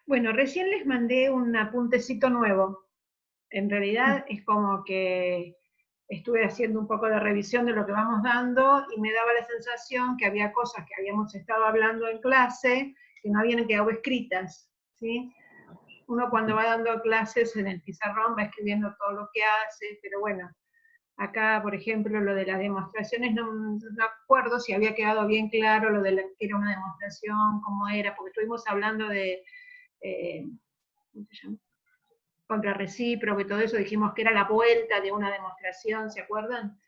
Bueno, recién les mandé un apuntecito nuevo. En realidad es como que estuve haciendo un poco de revisión de lo que vamos dando y me daba la sensación que había cosas que habíamos estado hablando en clase que no habían quedado escritas, ¿sí? Uno cuando va dando clases en el pizarrón va escribiendo todo lo que hace, pero bueno, acá, por ejemplo, lo de las demostraciones, no acuerdo si había quedado bien claro lo de que era una demostración, cómo era, porque estuvimos hablando de, ¿cómo se llama? Contra recíproco y todo eso, dijimos que era la vuelta de una demostración, ¿se acuerdan?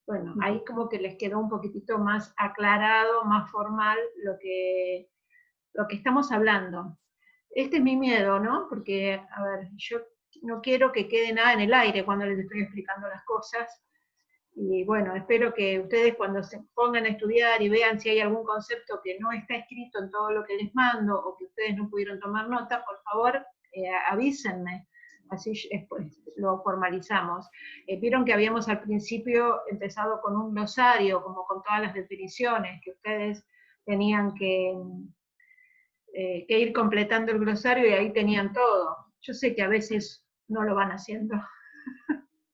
Bueno, ahí como que les quedó un poquitito más aclarado, más formal lo que estamos hablando. Este es mi miedo, ¿no? Porque, a ver, yo no quiero que quede nada en el aire cuando les estoy explicando las cosas. Y bueno, espero que ustedes cuando se pongan a estudiar y vean si hay algún concepto que no está escrito en todo lo que les mando o que ustedes no pudieron tomar nota, por favor, avísenme. Así después lo formalizamos. Vieron que habíamos al principio empezado con un glosario, como con todas las definiciones, que ustedes tenían que ir completando el glosario y ahí tenían todo. Yo sé que a veces no lo van haciendo.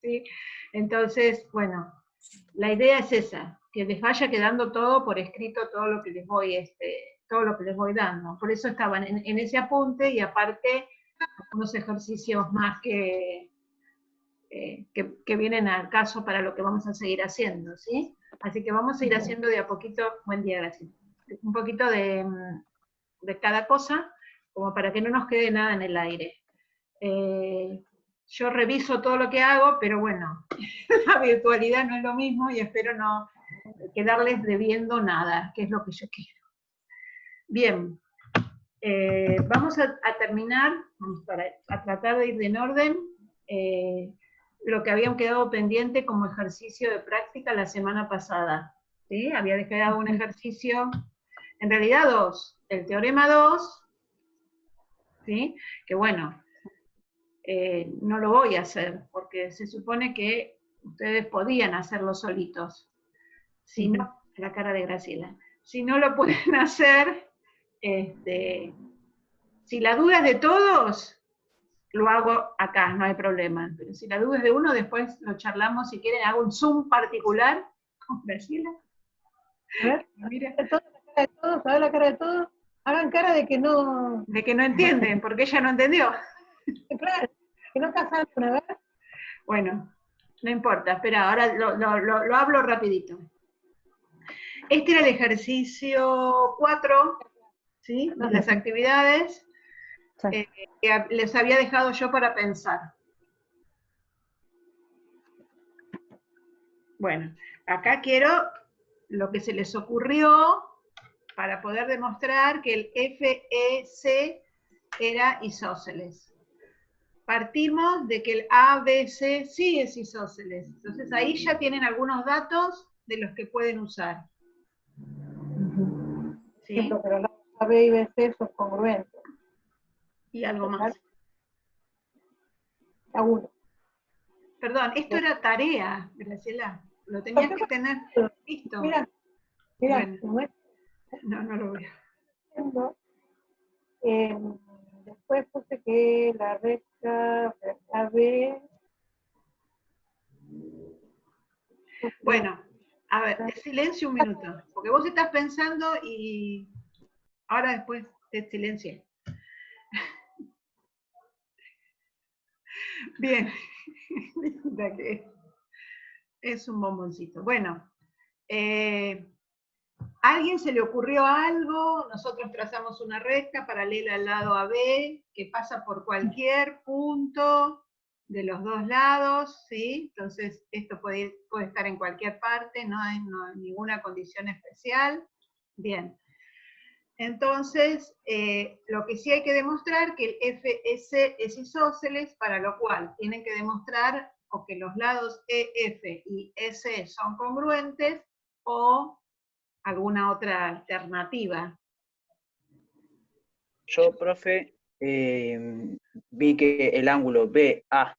¿Sí? Entonces, bueno, la idea es esa, que les vaya quedando todo por escrito, todo lo que les voy, todo lo que les voy dando. Por eso estaban en ese apunte y aparte unos ejercicios más que vienen al caso para lo que vamos a seguir haciendo, ¿sí? Así que vamos a ir haciendo de a poquito, buen día, gracias, un poquito de cada cosa, como para que no nos quede nada en el aire. Yo reviso todo lo que hago, pero bueno, la virtualidad no es lo mismo y espero no quedarles debiendo nada, que es lo que yo quiero. Bien, vamos a terminar, a tratar de ir en orden, lo que habían quedado pendiente como ejercicio de práctica la semana pasada. ¿Sí? Había dejado un ejercicio, en realidad dos, el teorema 2, ¿sí? Que bueno, no lo voy a hacer, porque se supone que ustedes podían hacerlo solitos. Si no, la cara de Graciela. Si no lo pueden hacer, si la duda es de todos, lo hago acá, no hay problema. Pero si la duda es de uno, después lo charlamos. Si quieren, hago un Zoom particular con Graciela. A ver, Mira. la cara de todos, a ver la cara de todos. Hagan cara de que no. De que no entienden, porque ella no entendió. Claro, que no casaron, a ver. Bueno, no importa, espera, ahora lo hablo rapidito. Este era el ejercicio 4, ¿sí? De las actividades que les había dejado yo para pensar. Bueno, acá quiero lo que se les ocurrió para poder demostrar que el FEC era isósceles. Partimos de que el ABC sí es isósceles. Entonces ahí ya tienen algunos datos de los que pueden usar. ¿Sí? Pero la A, B y B, C son congruentes. Y algo más. A uno. Perdón, esto era tarea, Graciela. Lo tenías que tener listo. Mira, bueno, no, no lo veo. Después puse que la recta AB. Bueno, a ver, silencio un minuto, porque vos estás pensando y ahora después te silencié. Bien, es un bomboncito. Bueno, ¿a alguien se le ocurrió algo? Nosotros trazamos una recta paralela al lado AB que pasa por cualquier punto de los dos lados, ¿sí? Entonces esto puede estar en cualquier parte, no hay ninguna condición especial. Bien. Entonces, lo que sí hay que demostrar que el FEC es isósceles, para lo cual tienen que demostrar o que los lados EF y EC son congruentes o alguna otra alternativa. Yo, profe, vi que el ángulo BAC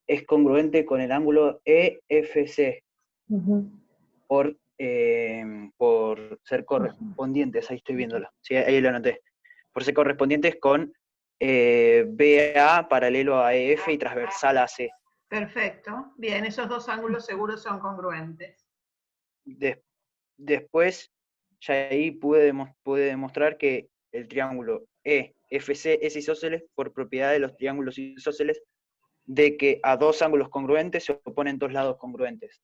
es congruente con el ángulo EFC por ser correspondientes, ahí estoy viéndolo, sí, ahí lo anoté. por ser correspondientes con BA paralelo a EF y transversal a AC. Perfecto. Bien, esos dos ángulos seguros son congruentes. Después, ya ahí pude demostrar que el triángulo EFC es isósceles por propiedad de los triángulos isósceles, de que a dos ángulos congruentes se oponen dos lados congruentes.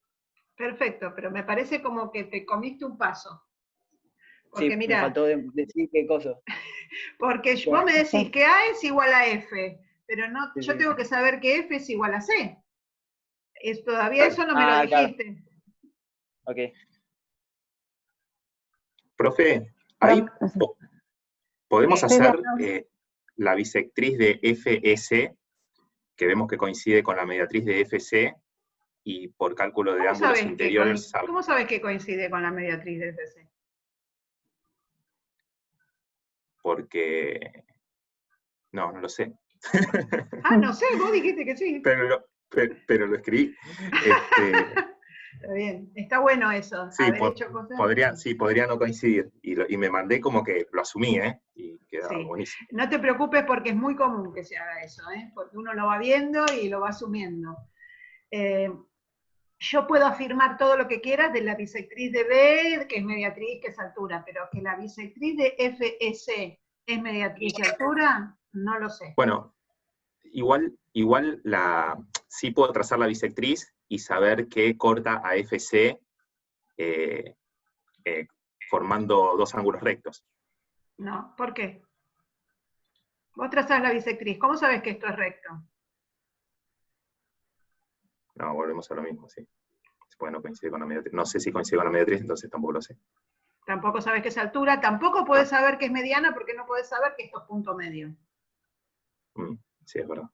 Perfecto, pero me parece como que te comiste un paso. Porque Sí, me mirá, faltó decir qué cosa. porque vos me decís que A es igual a F, pero no, Sí, yo sí. tengo que saber que F es igual a C. Todavía eso no me lo Claro. dijiste. Ok. Profe, ahí podemos Sí. hacer la bisectriz de FS, que vemos que coincide con la mediatriz de FC, y por cálculo de ángulos interiores. ¿Cómo sabes que coincide con la mediatriz de FC? Porque... No, no lo sé. Ah, no sé, vos dijiste que sí. Pero lo escribí. Está bien, está bueno eso, Sí, haber hecho cosas. podría no coincidir. Y me mandé como que lo asumí, y quedaba Sí. buenísimo. No te preocupes porque es muy común que se haga eso, porque uno lo va viendo y lo va asumiendo. Yo puedo afirmar todo lo que quieras de la bisectriz de B, que es mediatriz, que es altura, pero que la bisectriz de FEC es mediatriz y altura, no lo sé. Bueno, igual sí puedo trazar la bisectriz y saber que corta a FC formando dos ángulos rectos. No, ¿por qué? Vos trazás la bisectriz, ¿cómo sabes que esto es recto? No, volvemos a lo mismo, sí. Pues no coincide con la mediatriz. No sé si coincide con la mediatriz, entonces tampoco lo sé. Tampoco sabes que es altura, tampoco puedes saber que es mediana porque no puedes saber que esto es punto medio. Sí, es verdad.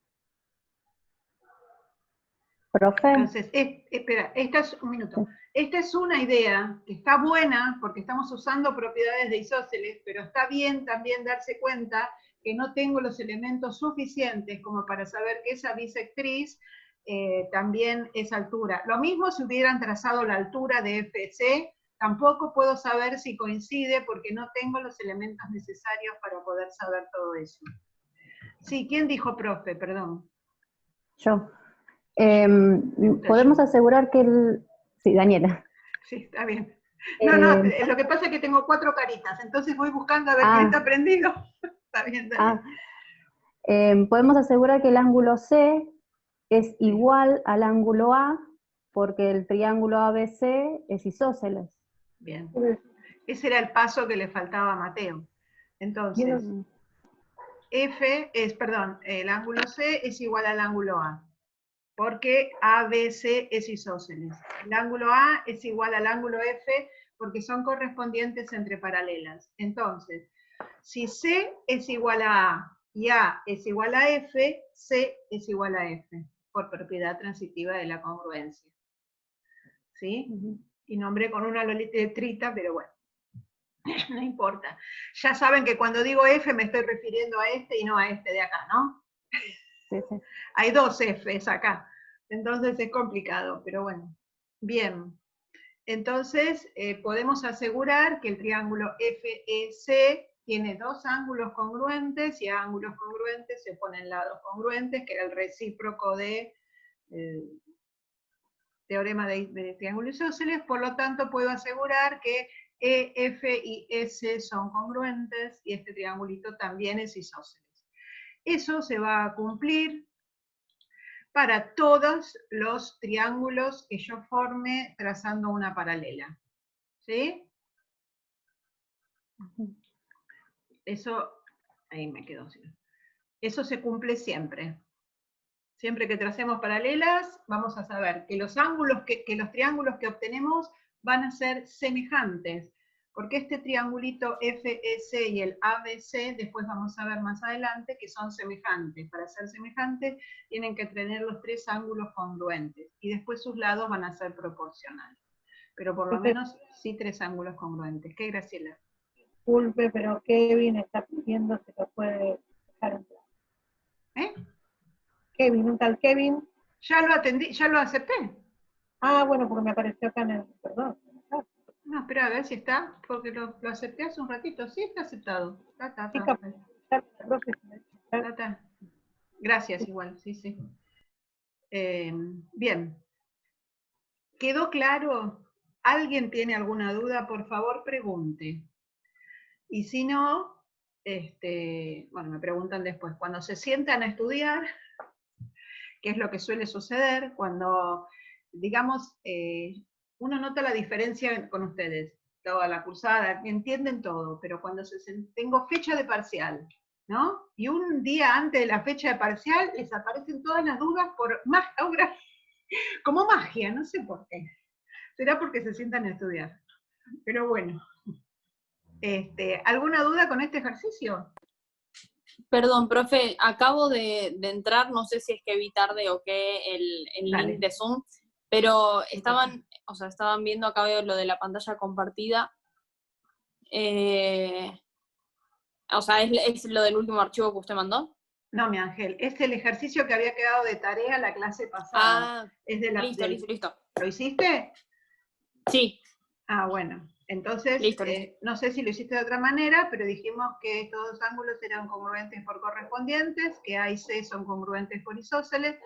Profe. Entonces, espera, un minuto. Esta es una idea que está buena porque estamos usando propiedades de isósceles, pero está bien también darse cuenta que no tengo los elementos suficientes como para saber que esa bisectriz también es altura. Lo mismo si hubieran trazado la altura de FC, tampoco puedo saber si coincide porque no tengo los elementos necesarios para poder saber todo eso. Sí, ¿quién dijo profe? Perdón. Yo. Podemos asegurar que el... Sí, Daniela. Sí, está bien. No, lo que pasa es que tengo 4 caritas, entonces voy buscando a ver quién está prendido. Está bien, dale. Podemos asegurar que el ángulo C es igual al ángulo A, porque el triángulo ABC es isósceles. Bien. Ese era el paso que le faltaba a Mateo. Entonces, el ángulo C es igual al ángulo A, porque ABC es isósceles. El ángulo A es igual al ángulo F, porque son correspondientes entre paralelas. Entonces, si C es igual a y A es igual a F, C es igual a F, por propiedad transitiva de la congruencia. ¿Sí? Y nombré con una letrita, pero bueno, no importa. Ya saben que cuando digo F me estoy refiriendo a este y no a este de acá, ¿no? Sí, sí. Hay 2 Fs acá, entonces es complicado, pero bueno. Bien, entonces podemos asegurar que el triángulo FEC tiene 2 ángulos congruentes, y a ángulos congruentes se ponen lados congruentes, que era el recíproco de teorema de triángulos isósceles. Por lo tanto, puedo asegurar que E, F y S son congruentes, y este triangulito también es isósceles. Eso se va a cumplir para todos los triángulos que yo forme trazando una paralela. ¿Sí? Eso, ahí me quedo. Eso se cumple siempre. Siempre que tracemos paralelas, vamos a saber que los ángulos, que los triángulos que obtenemos van a ser semejantes, porque este triangulito FEC y el ABC, después vamos a ver más adelante que son semejantes. Para ser semejantes tienen que tener los 3 ángulos congruentes, y después sus lados van a ser proporcionales. Pero por lo menos sí 3 ángulos congruentes. ¿Qué, Graciela? Disculpe, pero Kevin está pidiendo si lo puede dejar en plan. Kevin, un tal Kevin. Ya lo atendí, ya lo acepté. Ah, bueno, porque me apareció acá en el... Perdón. No, espera a ver si está, porque lo acepté hace un ratito. Sí, está aceptado. Está. Gracias, igual, sí, sí. Bien. ¿Quedó claro? ¿Alguien tiene alguna duda? Por favor, pregunte. Y si no, bueno, me preguntan después. Cuando se sientan a estudiar, que es lo que suele suceder, cuando, digamos, uno nota la diferencia con ustedes, toda la cursada, entienden todo, pero cuando tengo fecha de parcial, ¿no? Y un día antes de la fecha de parcial les aparecen todas las dudas por más ahora, como magia, no sé por qué. Será porque se sientan a estudiar. Pero bueno. ¿Alguna duda con este ejercicio? Perdón, profe, acabo de entrar, no sé si es que vi tarde o qué el link de Zoom, pero estaban viendo, acá veo lo de la pantalla compartida. O sea, ¿es lo del último archivo que usted mandó? No, mi Ángel, es el ejercicio que había quedado de tarea la clase pasada. Ah, es de listo. ¿Lo hiciste? Sí. Ah, bueno. Entonces, listo. No sé si lo hiciste de otra manera, pero dijimos que estos dos ángulos eran congruentes por correspondientes, que A y C son congruentes por isósceles,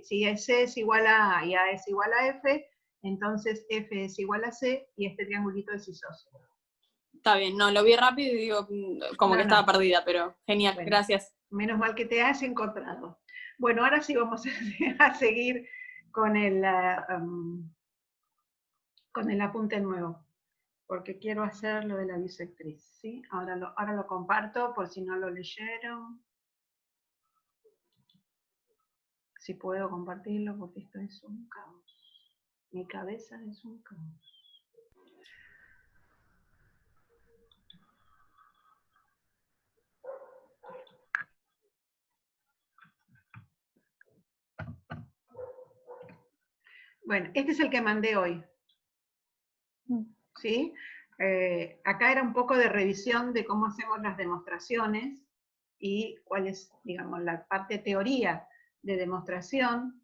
si C es igual a A y A es igual a F, entonces F es igual a C y este triangulito es isósceles. Está bien, no, lo vi rápido y digo, como que estaba perdida, pero genial, bueno, gracias. Menos mal que te has encontrado. Bueno, ahora sí vamos a seguir con el apunte nuevo, porque quiero hacer lo de la bisectriz, ¿sí? Ahora lo comparto por si no lo leyeron. Si puedo compartirlo, porque esto es un caos. Mi cabeza es un caos. Bueno, este es el que mandé hoy. ¿Sí? Acá era un poco de revisión de cómo hacemos las demostraciones y cuál es, digamos, la parte teoría de demostración,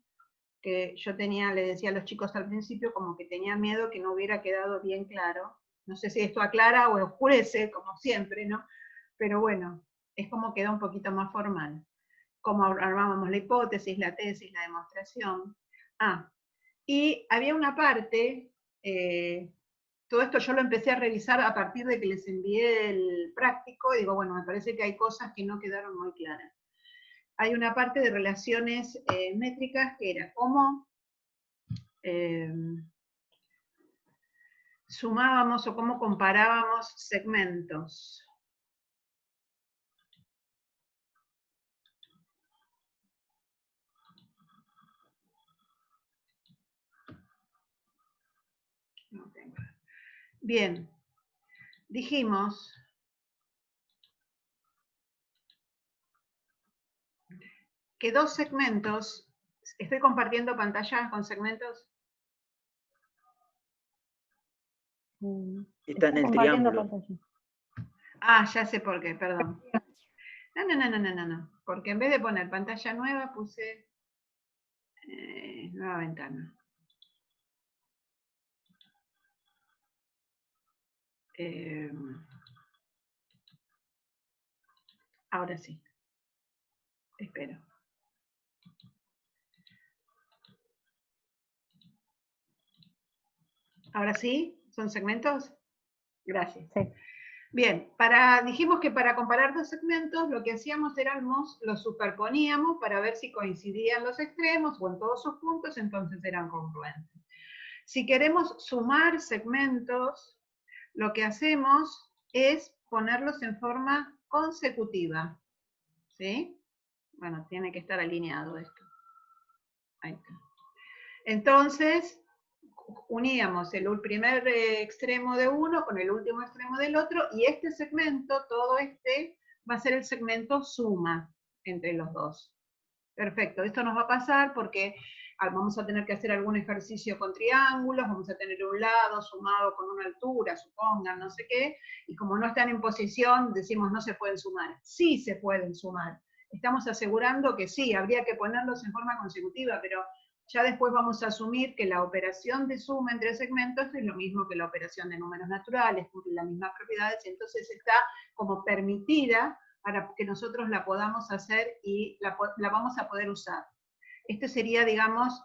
que yo le decía a los chicos al principio, como que tenía miedo que no hubiera quedado bien claro. No sé si esto aclara o oscurece, como siempre, ¿no? Pero bueno, es como queda un poquito más formal. Cómo armábamos la hipótesis, la tesis, la demostración. Y había una parte, todo esto yo lo empecé a revisar a partir de que les envié el práctico, y digo, bueno, me parece que hay cosas que no quedaron muy claras. Hay una parte de relaciones métricas que era cómo sumábamos o cómo comparábamos segmentos. No tengo. Bien, dijimos que dos segmentos, estoy compartiendo pantalla con segmentos. Está en el triángulo. Ya sé por qué, perdón. No. Porque en vez de poner pantalla nueva, puse nueva ventana. Ahora sí. Espero. ¿Ahora sí? ¿Son segmentos? Gracias. Sí. Bien, dijimos que para comparar dos segmentos lo que hacíamos era los superponíamos para ver si coincidían los extremos o en todos sus puntos, entonces eran congruentes. Si queremos sumar segmentos, lo que hacemos es ponerlos en forma consecutiva. ¿Sí? Bueno, tiene que estar alineado esto. Ahí está. Entonces, uníamos el primer extremo de uno con el último extremo del otro, y este segmento, todo va a ser el segmento suma entre los dos. Perfecto, esto nos va a pasar porque vamos a tener que hacer algún ejercicio con triángulos, vamos a tener un lado sumado con una altura, supongan, no sé qué, y como no están en posición, decimos no se pueden sumar. Sí se pueden sumar. Estamos asegurando que sí, habría que ponerlos en forma consecutiva, pero ya después vamos a asumir que la operación de suma entre segmentos es lo mismo que la operación de números naturales, cumplen las mismas propiedades, y entonces está como permitida para que nosotros la podamos hacer y la vamos a poder usar. Este sería, digamos,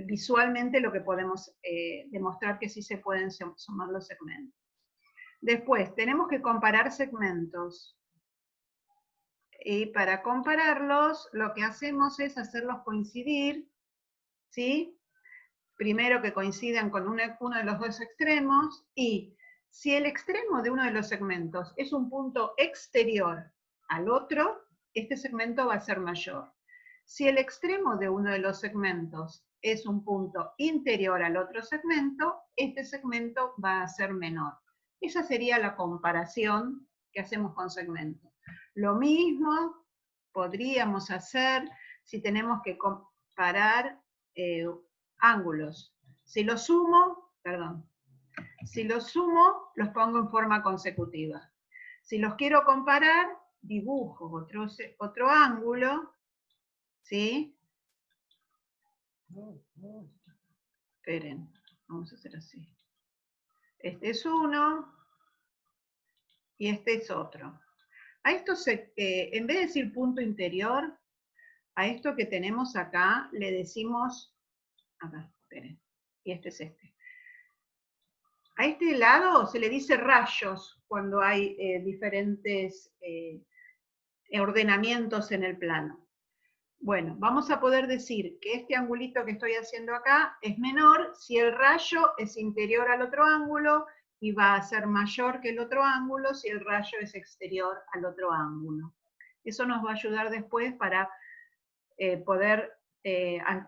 visualmente lo que podemos demostrar que sí se pueden sumar los segmentos. Después, tenemos que comparar segmentos. Y para compararlos, lo que hacemos es hacerlos coincidir, ¿sí? Primero que coincidan con uno de los dos extremos, y si el extremo de uno de los segmentos es un punto exterior al otro, este segmento va a ser mayor. Si el extremo de uno de los segmentos es un punto interior al otro segmento, este segmento va a ser menor. Esa sería la comparación que hacemos con segmentos. Lo mismo podríamos hacer si tenemos que comparar ángulos. Si los sumo, los pongo en forma consecutiva. Si los quiero comparar, dibujo otro ángulo, ¿sí? Esperen, vamos a hacer así. Este es uno y este es otro. A esto, en vez de decir punto interior, a esto que tenemos acá le decimos, acá, esperen, y este es este. A este lado se le dice rayos cuando hay diferentes ordenamientos en el plano. Bueno, vamos a poder decir que este angulito que estoy haciendo acá es menor si el rayo es interior al otro ángulo, y va a ser mayor que el otro ángulo si el rayo es exterior al otro ángulo. Eso nos va a ayudar después para poder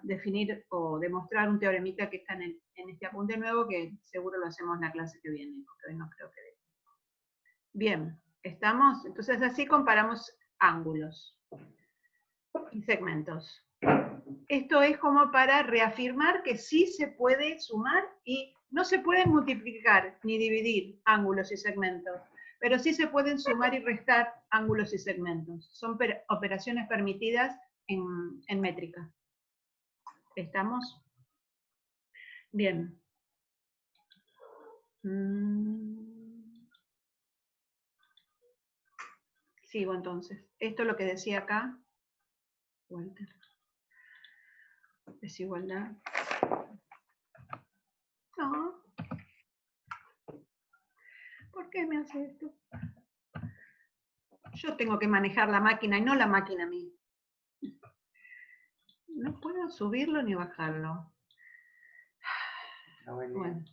definir o demostrar un teoremita que está en este apunte nuevo, que seguro lo hacemos en la clase que viene, porque hoy no creo que dé. Bien, ¿estamos? Entonces así comparamos ángulos y segmentos. Esto es como para reafirmar que sí se puede sumar y no se pueden multiplicar ni dividir ángulos y segmentos, pero sí se pueden sumar y restar ángulos y segmentos. Son operaciones permitidas en métrica. ¿Estamos? Bien. Sigo entonces. Esto es lo que decía acá. Walter. Desigualdad. No. ¿Por qué me hace esto? Yo tengo que manejar la máquina y no la máquina a mí. No puedo subirlo ni bajarlo. Bueno.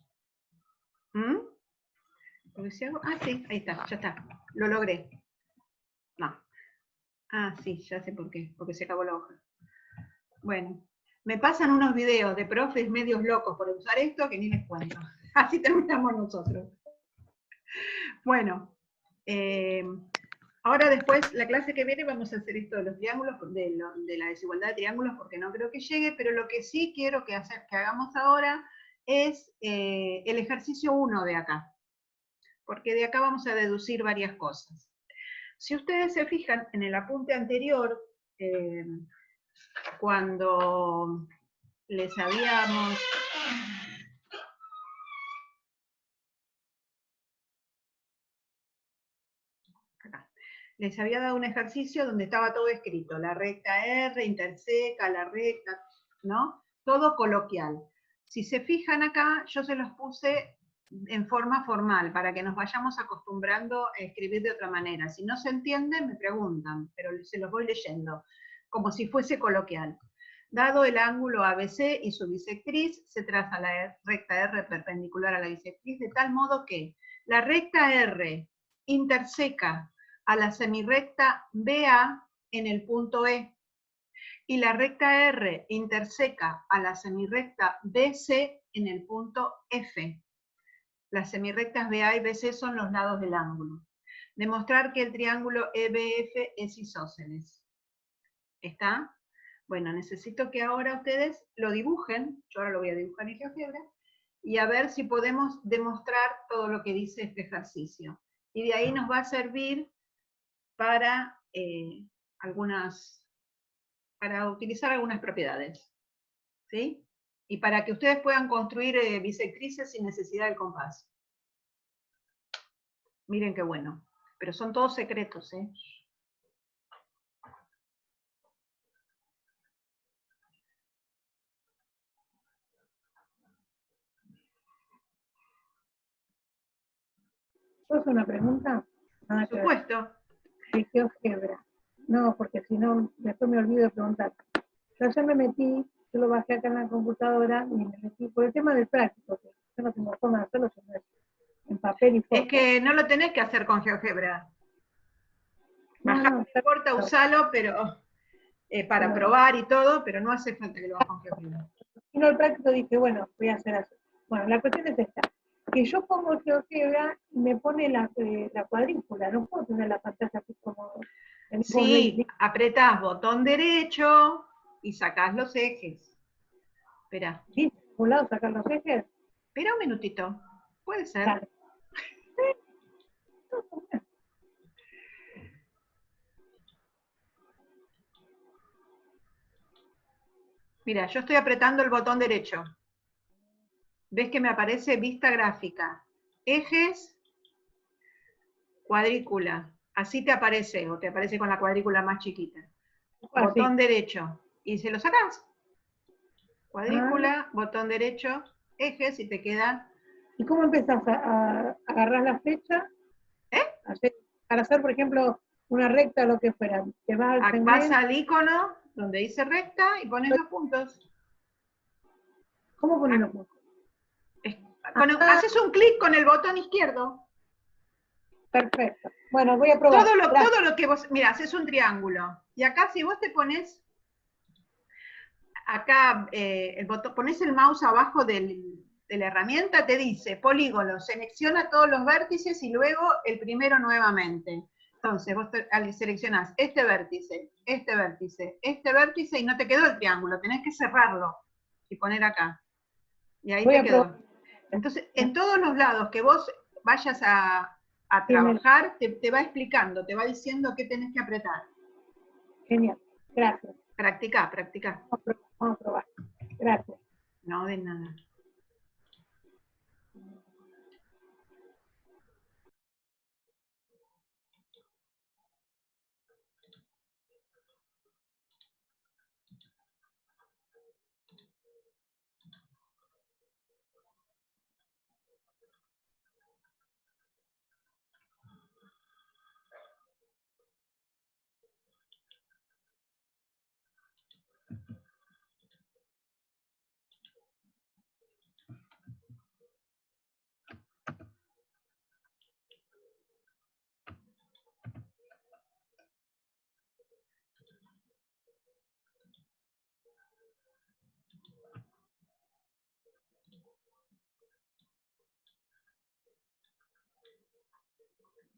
Porque si hago... Ah, sí, ahí está, ya está. Lo logré. No. Ah, sí, ya sé por qué. Porque se acabó la hoja. Bueno. Me pasan unos videos de profes medios locos por usar esto que ni les cuento. Así terminamos nosotros. Bueno. Ahora después, la clase que viene, vamos a hacer esto de los triángulos, de la desigualdad de triángulos, porque no creo que llegue, pero lo que sí quiero que hagamos ahora es el ejercicio 1 de acá. Porque de acá vamos a deducir varias cosas. Si ustedes se fijan en el apunte anterior, cuando les habíamos... Les había dado un ejercicio donde estaba todo escrito, la recta R, interseca, la recta, ¿no? Todo coloquial. Si se fijan acá, yo se los puse en forma formal, para que nos vayamos acostumbrando a escribir de otra manera. Si no se entiende, me preguntan, pero se los voy leyendo, como si fuese coloquial. Dado el ángulo ABC y su bisectriz, se traza la recta R perpendicular a la bisectriz, de tal modo que la recta R interseca a la semirrecta BA en el punto E, y la recta R interseca a la semirrecta BC en el punto F. Las semirrectas BA y BC son los lados del ángulo. Demostrar que el triángulo EBF es isósceles. ¿Está? Bueno, necesito que ahora ustedes lo dibujen, yo ahora lo voy a dibujar en GeoGebra, y a ver si podemos demostrar todo lo que dice este ejercicio. Y de ahí nos va a servir para utilizar algunas propiedades. ¿sí? Y para que ustedes puedan construir bisectrices sin necesidad del compás. Miren qué bueno. Pero son todos secretos, ¿eh? ¿Puedo hacer una pregunta? Por supuesto. De GeoGebra. No, porque si no, después me olvido de preguntar. Yo ayer me metí, yo lo bajé acá en la computadora y me metí por el tema del práctico, que yo no tengo forma de hacerlo sino en papel y foto. Es que no lo tenés que hacer con GeoGebra. Bajá, No, corta, usalo, pero para probar y todo, pero no hace falta que lo hagas con GeoGebra. Y no, el práctico dije, bueno, voy a hacer así. Bueno, la cuestión es esta. Que yo pongo GeoGebra y me pone la cuadrícula, no puedo tener la pantalla así como... Sí, apretás botón derecho y sacás los ejes. Espera. ¿Sí? ¿Por un lado sacar los ejes? Espera un minutito. Puede ser. Dale. Mira, yo estoy apretando el botón derecho. ¿Ves que me aparece vista gráfica? Ejes, cuadrícula. Así te aparece, o te aparece con la cuadrícula más chiquita. Botón derecho. Y se lo sacás. Cuadrícula, botón derecho, ejes, y te queda... ¿Y cómo empezás a agarrar la flecha? Para hacer, por ejemplo, una recta o lo que fuera. Te vas al Vas al icono donde dice recta y pones los puntos. ¿Cómo pones los puntos? Haces un clic con el botón izquierdo. Perfecto. Bueno, voy a probar. Todo lo que vos... Mira, haces un triángulo. Y acá si vos te pones... Acá pones el mouse abajo de la herramienta, te dice polígono, selecciona todos los vértices y luego el primero nuevamente. Entonces vos seleccionás este vértice, este vértice, este vértice y no te quedó el triángulo, tenés que cerrarlo y poner acá. Y ahí te quedó. Entonces, en todos los lados que vos vayas a trabajar, te va explicando, te va diciendo qué tenés que apretar. Genial, gracias. Practicá, practicá. Vamos a probar. Gracias. No, de nada.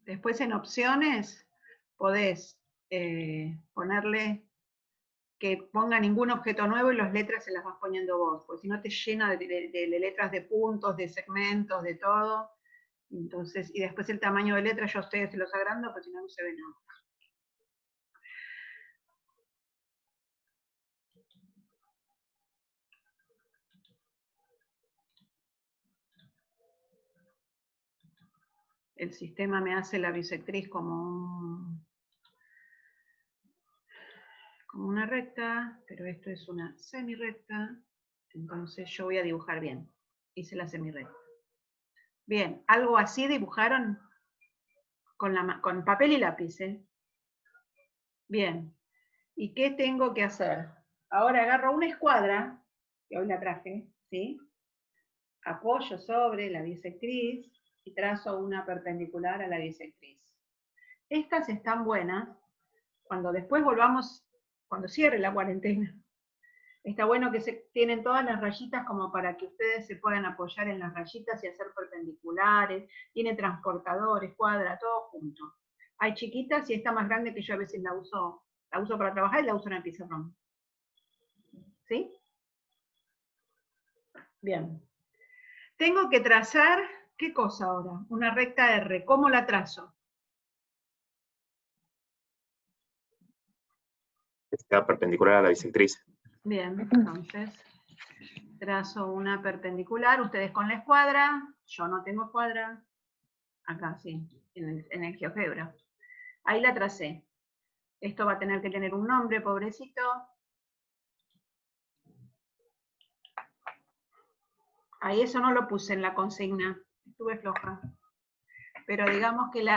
Después en opciones podés ponerle que ponga ningún objeto nuevo y las letras se las vas poniendo vos, porque si no te llena de letras de puntos, de segmentos, de todo. Entonces, y después el tamaño de letras yo a ustedes se los agrando, porque si no, no se ve nada. El sistema me hace la bisectriz como una recta, pero esto es una semirrecta, entonces yo voy a dibujar bien. Hice la semirrecta. Bien, algo así dibujaron con papel y lápiz, ¿eh? Bien. ¿Y qué tengo que hacer? Ahora agarro una escuadra, que hoy la traje, ¿sí? Apoyo sobre la bisectriz y trazo una perpendicular a la bisectriz. Estas están buenas. Cuando después volvamos, cuando cierre la cuarentena, está bueno que tienen todas las rayitas como para que ustedes se puedan apoyar en las rayitas y hacer perpendiculares. Tiene transportadores, cuadra, todo junto. Hay chiquitas y esta más grande que yo a veces la uso para trabajar y la uso en el pizarrón. ¿Sí? Bien. Tengo que trazar, ¿qué cosa ahora? Una recta R. ¿Cómo la trazo? Está perpendicular a la bisectriz. Bien, entonces trazo una perpendicular, ustedes con la escuadra, yo no tengo escuadra, acá sí, en el GeoGebra. Ahí la tracé. Esto va a tener que tener un nombre, pobrecito. Ahí eso no lo puse en la consigna, estuve floja. Pero digamos que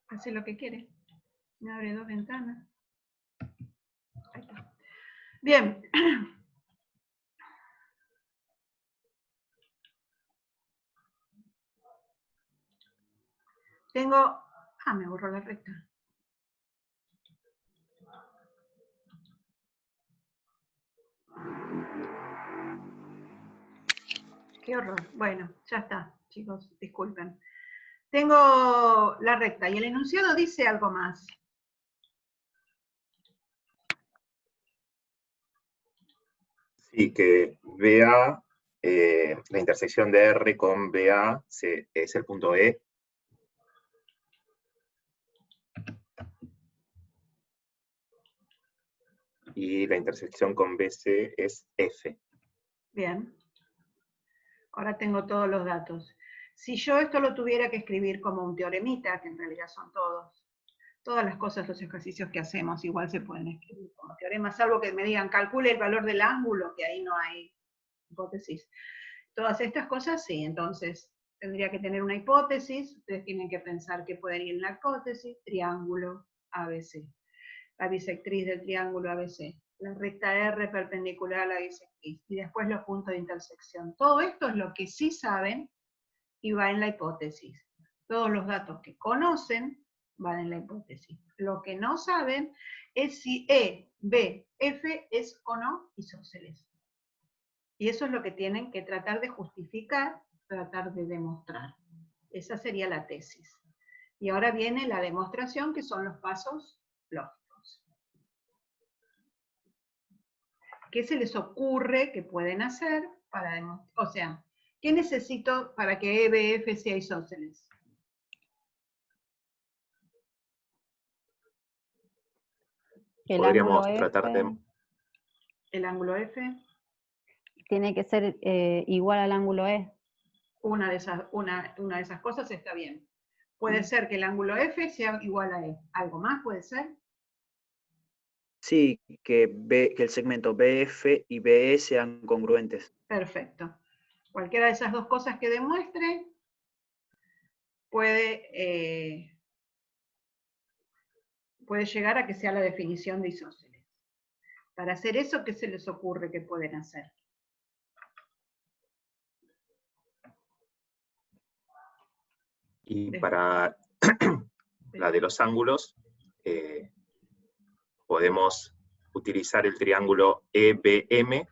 hace lo que quiere. Me abre dos ventanas. Ahí está. Bien. Tengo... me borró la recta. Qué horror. Bueno, ya está, chicos, disculpen. Tengo la recta y el enunciado dice algo más. Sí, que BA, la intersección de R con BA es el punto E. Y la intersección con BC es F. Bien. Ahora tengo todos los datos. Si yo esto lo tuviera que escribir como un teoremita, que en realidad son todas las cosas, los ejercicios que hacemos, igual se pueden escribir como teoremas, salvo que me digan, calcule el valor del ángulo, que ahí no hay hipótesis. Todas estas cosas sí, entonces tendría que tener una hipótesis, ustedes tienen que pensar que pueden ir en la hipótesis, triángulo ABC, la bisectriz del triángulo ABC, la recta R perpendicular a la bisectriz, y después los puntos de intersección. Todo esto es lo que sí saben y va en la hipótesis. Todos los datos que conocen van en la hipótesis. Lo que no saben es si E, B, F es o no isósceles. Y eso es lo que tienen que tratar de justificar, tratar de demostrar. Esa sería la tesis. Y ahora viene la demostración, que son los pasos lógicos. ¿Qué se les ocurre que pueden hacer para demostrar? O sea, ¿qué necesito para que EBF sea isósceles? El Podríamos ángulo tratar F de... El ángulo F, tiene que ser igual al ángulo E. una de esas cosas está bien. Puede ser que el ángulo F sea igual a E. ¿Algo más puede ser? Sí, que el segmento BF y BE sean congruentes. Perfecto. Cualquiera de esas dos cosas que demuestre puede llegar a que sea la definición de isósceles. Para hacer eso, ¿qué se les ocurre que pueden hacer? Y para la de los ángulos, podemos utilizar el triángulo EBM,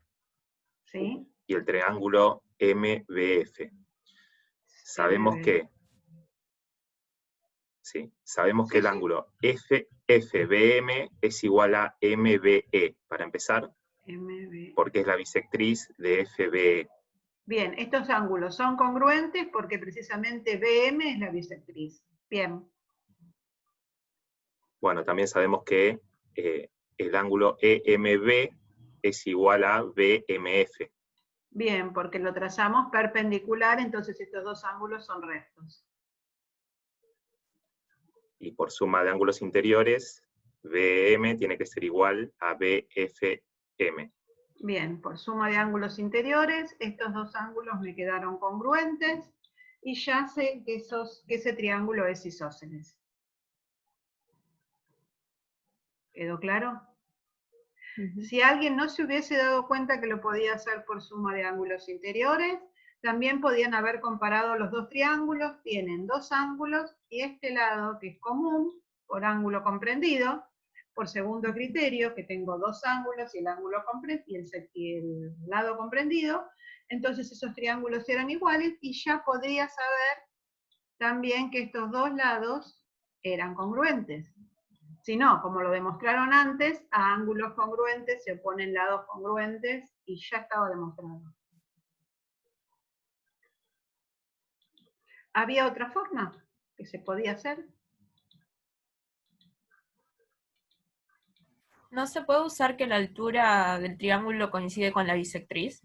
¿Sí? y el triángulo MBF. Sabemos que el ángulo FBM es igual a MBE, para empezar, porque es la bisectriz de FBE. Bien, estos ángulos son congruentes porque precisamente BM es la bisectriz. Bien. Bueno, también sabemos que el ángulo EMB es igual a BMF. Bien, porque lo trazamos perpendicular, entonces estos dos ángulos son rectos. Y por suma de ángulos interiores, BM tiene que ser igual a BFM. Bien, por suma de ángulos interiores, estos dos ángulos me quedaron congruentes y ya sé que ese triángulo es isósceles. ¿Quedó claro? Si alguien no se hubiese dado cuenta que lo podía hacer por suma de ángulos interiores, también podían haber comparado los dos triángulos, tienen dos ángulos, y este lado, que es común, por ángulo comprendido, por segundo criterio, que tengo dos ángulos y el ángulo y el lado comprendido, entonces esos triángulos eran iguales, y ya podría saber también que estos dos lados eran congruentes. Si no, como lo demostraron antes, a ángulos congruentes se oponen lados congruentes y ya estaba demostrado. ¿Había otra forma que se podía hacer? ¿No se puede usar que la altura del triángulo coincide con la bisectriz?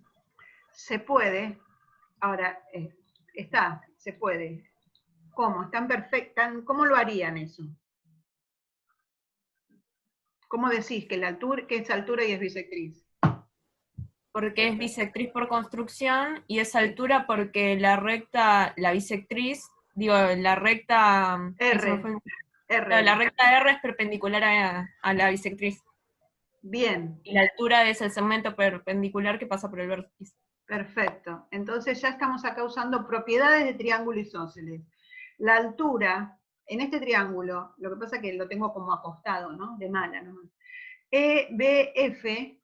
Se puede. Ahora, se puede. ¿Cómo? ¿Están perfectas? ¿Cómo lo harían eso? ¿Cómo decís que que es altura y es bisectriz? Porque es bisectriz por construcción y es altura porque la bisectriz, la recta R. La recta R es perpendicular a la bisectriz. Bien. Y la altura es el segmento perpendicular que pasa por el vértice. Perfecto. Entonces ya estamos acá usando propiedades de triángulo isósceles. La altura, en este triángulo, lo que pasa es que lo tengo como acostado, ¿no? De mala, ¿no? EBF,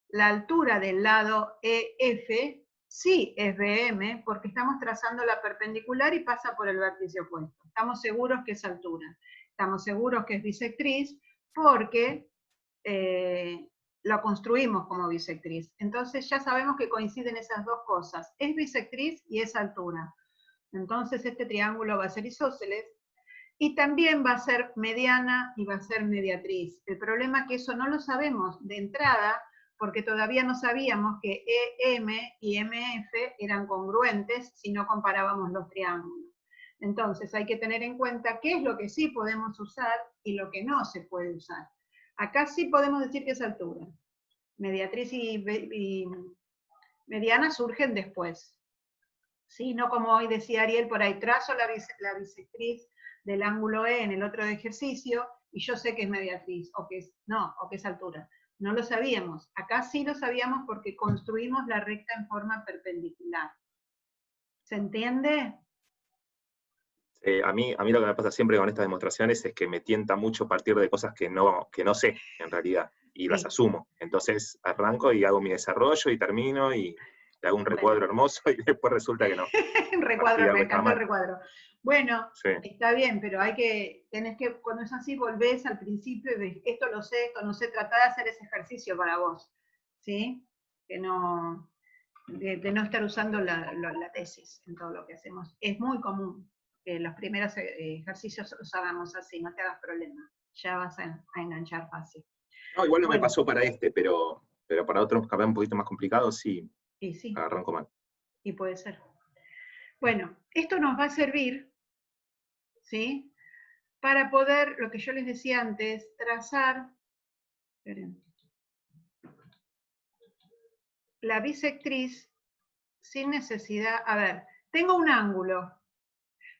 la altura del lado EF, sí es BM, porque estamos trazando la perpendicular y pasa por el vértice opuesto. Estamos seguros que es altura. Estamos seguros que es bisectriz, porque lo construimos como bisectriz. Entonces ya sabemos que coinciden esas dos cosas. Es bisectriz y es altura. Entonces este triángulo va a ser isósceles. Y también va a ser mediana y va a ser mediatriz. El problema es que eso no lo sabemos de entrada, porque todavía no sabíamos que EM y MF eran congruentes si no comparábamos los triángulos. Entonces hay que tener en cuenta qué es lo que sí podemos usar y lo que no se puede usar. Acá sí podemos decir que es altura. Mediatriz y mediana surgen después. ¿Sí? No como hoy decía Ariel, por ahí trazo la bisectriz del ángulo E en el otro ejercicio, y yo sé que es mediatriz, o que es altura. No lo sabíamos. Acá sí lo sabíamos porque construimos la recta en forma perpendicular. ¿Se entiende? A mí lo que me pasa siempre con estas demostraciones es que me tienta mucho partir de cosas que no sé, en realidad, y las asumo. Entonces arranco y hago mi desarrollo y termino y hago un recuadro hermoso y después resulta que no. Recuadro, me encantó el recuadro. Bueno, sí. Está bien, pero cuando es así, volvés al principio y ves, esto lo sé, esto no sé, tratá de hacer ese ejercicio para vos, ¿sí? De no estar usando la tesis en todo lo que hacemos. Es muy común que los primeros ejercicios los hagamos así, no te hagas problema, ya vas a enganchar fácil. No, igual no me pasó para pero para otros capaz un poquito más complicados sí, arranco mal. Y puede ser. Bueno, esto nos va a servir, ¿sí? Para poder, lo que yo les decía antes, trazar la bisectriz sin necesidad. A ver, tengo un ángulo.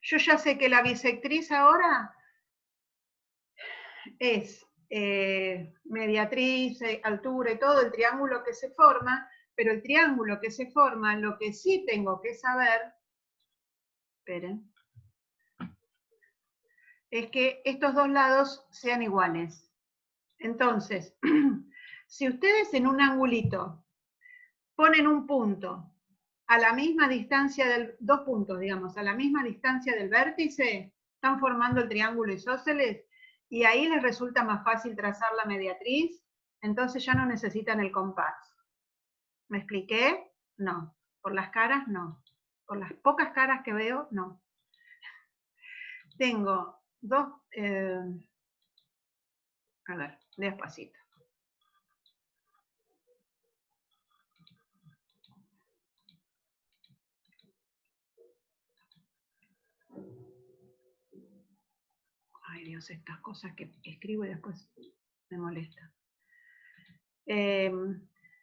Yo ya sé que la bisectriz ahora es mediatriz, altura y todo el triángulo que se forma, pero el triángulo que se forma, lo que sí tengo que saber, esperen, es que estos dos lados sean iguales. Entonces, si ustedes en un angulito ponen un punto a la misma distancia dos puntos, digamos, a la misma distancia del vértice, están formando el triángulo isósceles, y ahí les resulta más fácil trazar la mediatriz, entonces ya no necesitan el compás. ¿Me expliqué? No. Por las caras, no. Por las pocas caras que veo, no. Tengo dos... a ver, despacito. Ay Dios, estas cosas que escribo y después me molesta.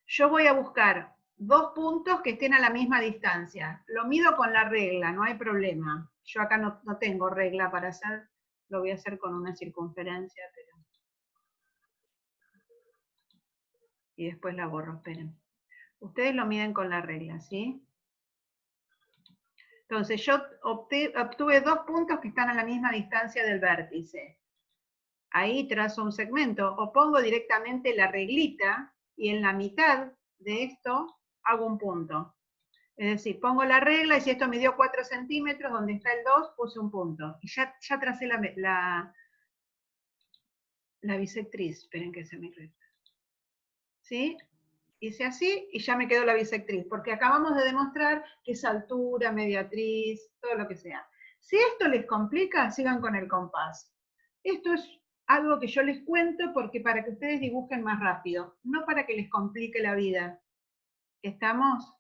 Yo voy a buscar dos puntos que estén a la misma distancia. Lo mido con la regla, no hay problema. Yo acá no tengo regla para hacer, lo voy a hacer con una circunferencia, pero... y después la borro, esperen. Ustedes lo miden con la regla, ¿sí? Entonces yo obtuve dos puntos que están a la misma distancia del vértice. Ahí trazo un segmento, o pongo directamente la reglita, y en la mitad de esto hago un punto. Es decir, pongo la regla, y si esto me dio 4 centímetros, donde está el 2, puse un punto. Y ya tracé la bisectriz. Esperen que se me recta. ¿Sí? Hice así, y ya me quedó la bisectriz, porque acabamos de demostrar que es altura, mediatriz, todo lo que sea. Si esto les complica, sigan con el compás. Esto es algo que yo les cuento porque para que ustedes dibujen más rápido, no para que les complique la vida. ¿Estamos?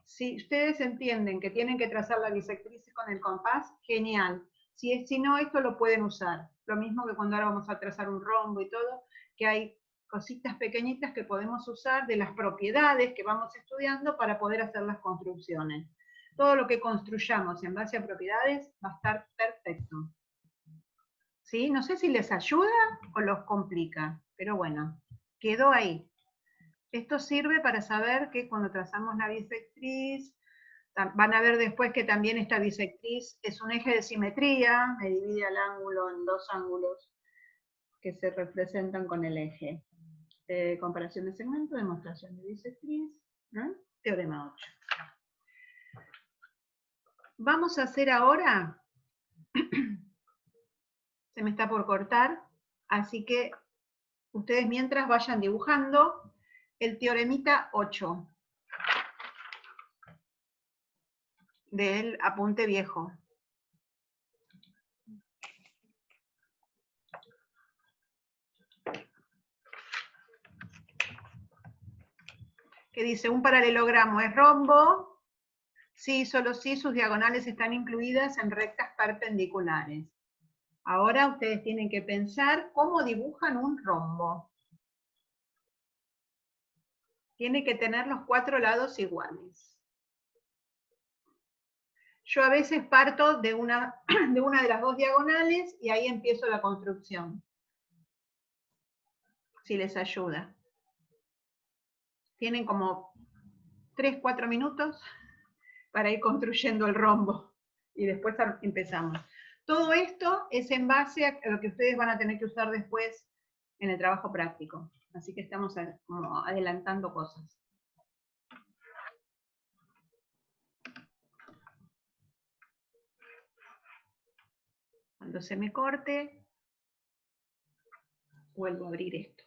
Si ustedes entienden que tienen que trazar la bisectriz con el compás, genial. Si no, esto lo pueden usar. Lo mismo que cuando ahora vamos a trazar un rombo y todo, que hay cositas pequeñitas que podemos usar de las propiedades que vamos estudiando para poder hacer las construcciones. Todo lo que construyamos en base a propiedades va a estar perfecto. ¿Sí? No sé si les ayuda o los complica, pero bueno, quedó ahí. Esto sirve para saber que cuando trazamos la bisectriz, van a ver después que también esta bisectriz es un eje de simetría, me divide al ángulo en dos ángulos que se representan con el eje. Comparación de segmento, demostración de bisectriz, ¿no? Teorema 8. Vamos a hacer ahora, se me está por cortar, así que ustedes mientras vayan dibujando el teoremita 8 del apunte viejo. Que dice, un paralelogramo es rombo, sí, solo si sus diagonales están incluidas en rectas perpendiculares. Ahora ustedes tienen que pensar cómo dibujan un rombo. Tiene que tener los 4 lados iguales. Yo a veces parto de una de las dos diagonales y ahí empiezo la construcción. Si les ayuda. Tienen como 3-4 minutos para ir construyendo el rombo. Y después empezamos. Todo esto es en base a lo que ustedes van a tener que usar después en el trabajo práctico. Así que estamos como adelantando cosas. Cuando se me corte, vuelvo a abrir esto.